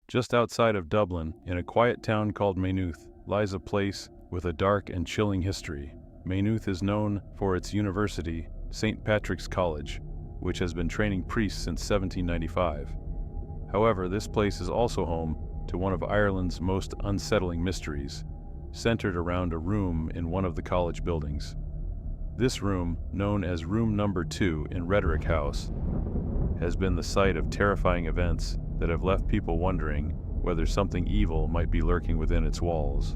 Just outside of Dublin, in a quiet town called Maynooth, lies a place with a dark and chilling history. Maynooth is known for its university, St. Patrick's College, which has been training priests since 1795. However, this place is also home to one of Ireland's most unsettling mysteries, centered around a room in one of the college buildings. This room, known as Room Number 2 in Rhetoric House, has been the site of terrifying events that have left people wondering whether something evil might be lurking within its walls.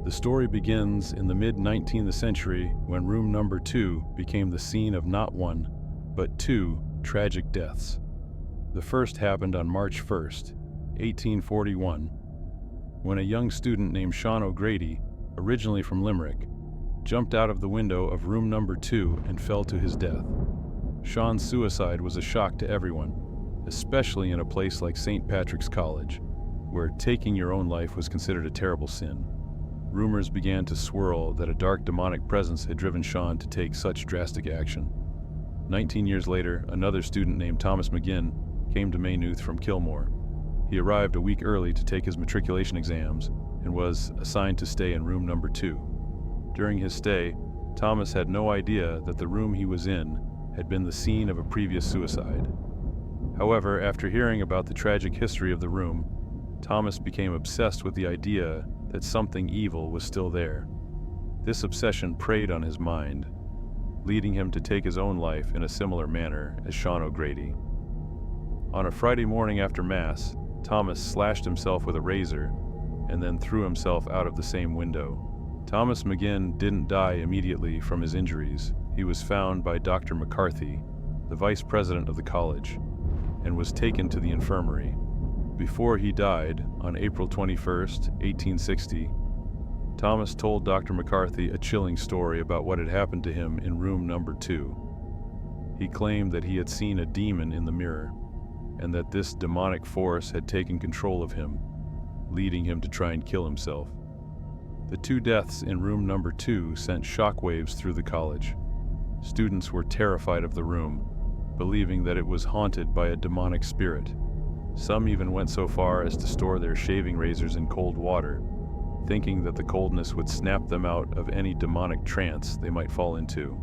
The story begins in the mid-19th century when Room Number 2 became the scene of not one, but two tragic deaths. The first happened on March 1st, 1841, when a young student named Sean O'Grady, originally from Limerick, jumped out of the window of Room Number 2 and fell to his death. Sean's suicide was a shock to everyone, especially in a place like St. Patrick's College, where taking your own life was considered a terrible sin. Rumors began to swirl that a dark demonic presence had driven Sean to take such drastic action. 19 years later, another student named Thomas McGinn came to Maynooth from Kilmore. He arrived a week early to take his matriculation exams and was assigned to stay in Room Number 2. During his stay, Thomas had no idea that the room he was in had been the scene of a previous suicide. However, after hearing about the tragic history of the room, Thomas became obsessed with the idea that something evil was still there. This obsession preyed on his mind, leading him to take his own life in a similar manner as Sean O'Grady. On a Friday morning after Mass, Thomas slashed himself with a razor and then threw himself out of the same window. Thomas McGinn didn't die immediately from his injuries. He was found by Dr. McCarthy, the vice president of the college, and was taken to the infirmary. Before he died, on April 21st, 1860, Thomas told Dr. McCarthy a chilling story about what had happened to him in Room Number 2. He claimed that he had seen a demon in the mirror, and that this demonic force had taken control of him, leading him to try and kill himself. The two deaths in Room Number 2 sent shockwaves through the college. Students were terrified of the room, believing that it was haunted by a demonic spirit. Some even went so far as to store their shaving razors in cold water, thinking that the coldness would snap them out of any demonic trance they might fall into.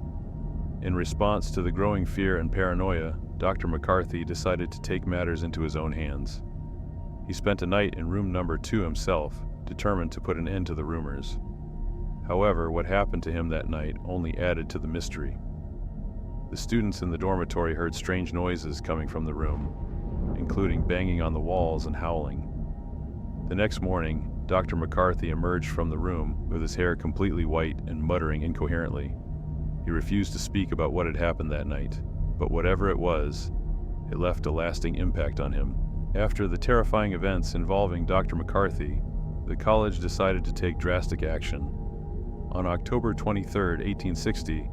In response to the growing fear and paranoia, Dr. McCarthy decided to take matters into his own hands. He spent a night in Room Number 2 himself, determined to put an end to the rumors. However, what happened to him that night only added to the mystery. The students in the dormitory heard strange noises coming from the room, including banging on the walls and howling. The next morning, Dr. McCarthy emerged from the room with his hair completely white and muttering incoherently. He refused to speak about what had happened that night, but whatever it was, it left a lasting impact on him. After the terrifying events involving Dr. McCarthy, the college decided to take drastic action. On October 23, 1860,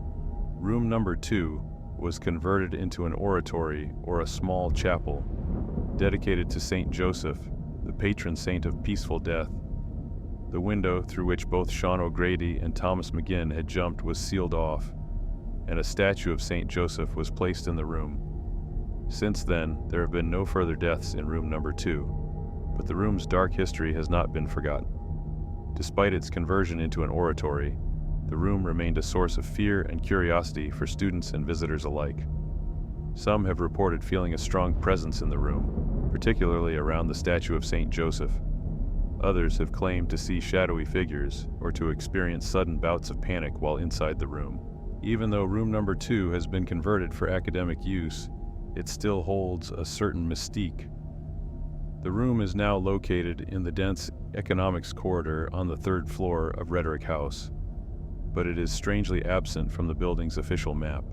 Room Number 2 was converted into an oratory or a small chapel dedicated to Saint Joseph, the patron saint of peaceful death. The window through which both Sean O'Grady and Thomas McGinn had jumped was sealed off, and a statue of Saint Joseph was placed in the room. Since then, there have been no further deaths in Room Number 2, but the room's dark history has not been forgotten. Despite its conversion into an oratory, the room remained a source of fear and curiosity for students and visitors alike. Some have reported feeling a strong presence in the room, particularly around the statue of Saint Joseph. Others have claimed to see shadowy figures or to experience sudden bouts of panic while inside the room. Even though Room Number 2 has been converted for academic use, it still holds a certain mystique. The room is now located in the dense economics corridor on the third floor of Rhetoric House, but it is strangely absent from the building's official map.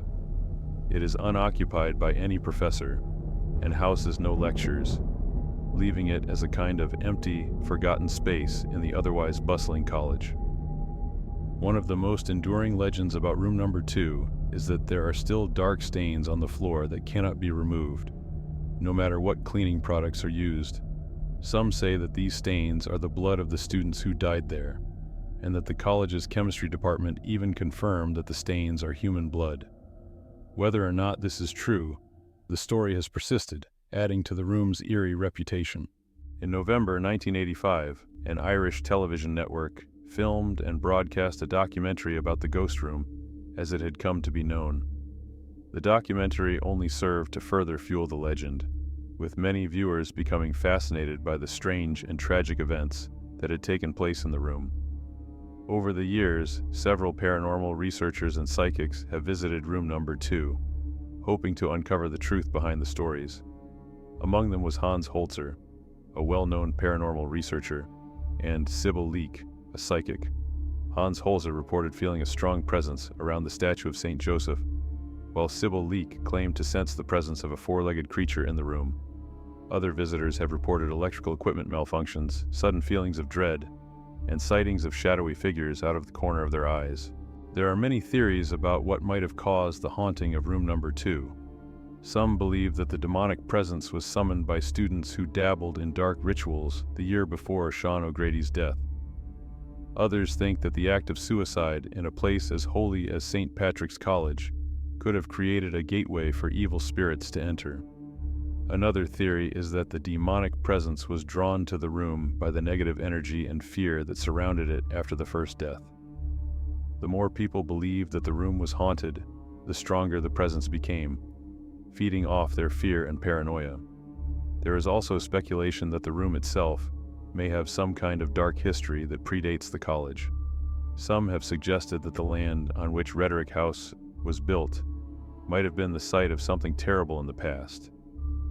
It is unoccupied by any professor and houses no lectures, leaving it as a kind of empty, forgotten space in the otherwise bustling college. One of the most enduring legends about Room Number 2 is that there are still dark stains on the floor that cannot be removed, no matter what cleaning products are used. Some say that these stains are the blood of the students who died there, and that the college's chemistry department even confirmed that the stains are human blood. Whether or not this is true, the story has persisted, adding to the room's eerie reputation. In November 1985, an Irish television network filmed and broadcast a documentary about the ghost room, as it had come to be known. The documentary only served to further fuel the legend, with many viewers becoming fascinated by the strange and tragic events that had taken place in the room. Over the years, several paranormal researchers and psychics have visited room number 2, hoping to uncover the truth behind the stories. Among them was Hans Holzer, a well-known paranormal researcher, and Sybil Leek, a psychic. Hans Holzer reported feeling a strong presence around the statue of St. Joseph, while Sybil Leek claimed to sense the presence of a four-legged creature in the room. Other visitors have reported electrical equipment malfunctions, sudden feelings of dread, and sightings of shadowy figures out of the corner of their eyes. There are many theories about what might have caused the haunting of room number 2. Some believe that the demonic presence was summoned by students who dabbled in dark rituals the year before Sean O'Grady's death. Others think that the act of suicide in a place as holy as St. Patrick's College could have created a gateway for evil spirits to enter. Another theory is that the demonic presence was drawn to the room by the negative energy and fear that surrounded it after the first death. The more people believed that the room was haunted, the stronger the presence became, feeding off their fear and paranoia. There is also speculation that the room itself may have some kind of dark history that predates the college. Some have suggested that the land on which Rhetoric House was built might have been the site of something terrible in the past,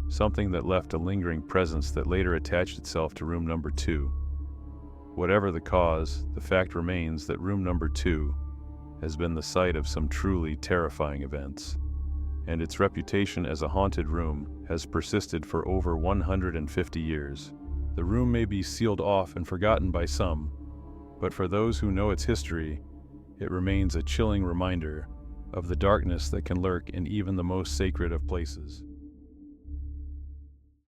something that left a lingering presence that later attached itself to room number 2. Whatever the cause, the fact remains that room number 2 has been the site of some truly terrifying events, and its reputation as a haunted room has persisted for over 150 years. The room may be sealed off and forgotten by some, but for those who know its history, it remains a chilling reminder of the darkness that can lurk in even the most sacred of places.